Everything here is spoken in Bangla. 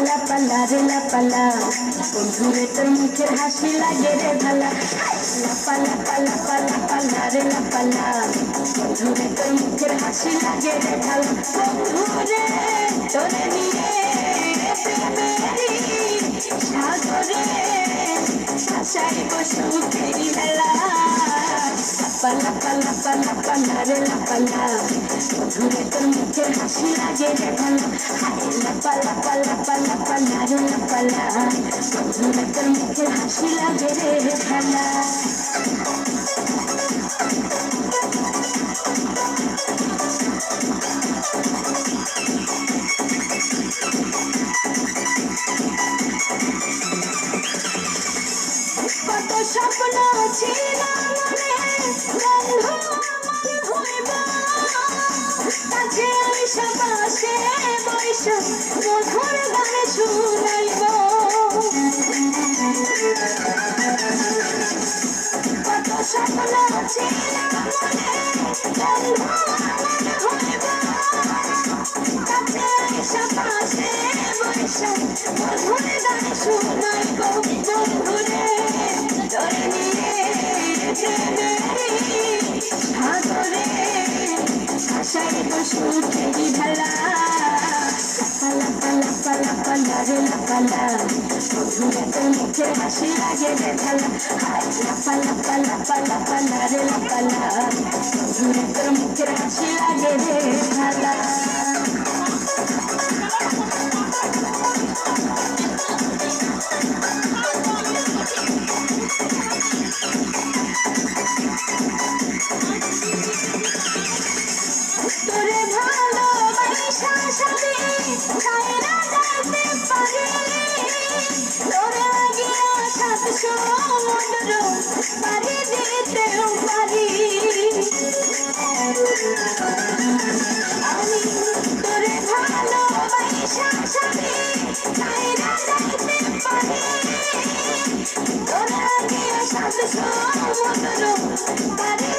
লাপালা রে লাপালা বন্ধুরে তোর মুখের হাসি লাগে রে ভালা লাপালা রে লাপালা বন্ধুরে তোর মুখের হাসি লাগে রে ভালা বন্ধুরে তোরে নিয়ে প্রেমেরি সাগরে ভাসাইব সুখেরি মেলা লাপালা রে লাপালা বন্ধুরে তোর মুখের হাসি লাগে রে ভালা লাপালা রে লাপালা বন্ধুরে তোর মুখের হাসি লাগে রে ভালা কত স্বপ্ন ছিল মনে বন্ধু আমার হইব কাছে আইসা পাশে বৈশা মধুর গান শুনাইব কত স্বপ্ন ছিল মনে বন্ধু আমার হইব কাছে আইসা পাশে বৈশা মধুর গান শুনাইব বন্ধুরে তোরে নিয়ে প্রেমেরি সাগরে ভাসাইব সুখেরি ভেলা লাপালা রে লাপালা বন্ধুরে তোর মুখের হাসি লাগে রে ভালা লাপালা রে লাপালা বন্ধুরে তোর মুখের হাসি লাগে রে ভালা তোরে ভালোবাসা সবে ছাইরা যাইতে পারি তোরে লাগিয়া সাত সমুদ্র পাড়ি দিতেও পারি আমি তোরে ভালোবাসা সবে ছাইরা যাইতে পারি তোরে লাগিয়া সাত সমুদ্র পাড়ি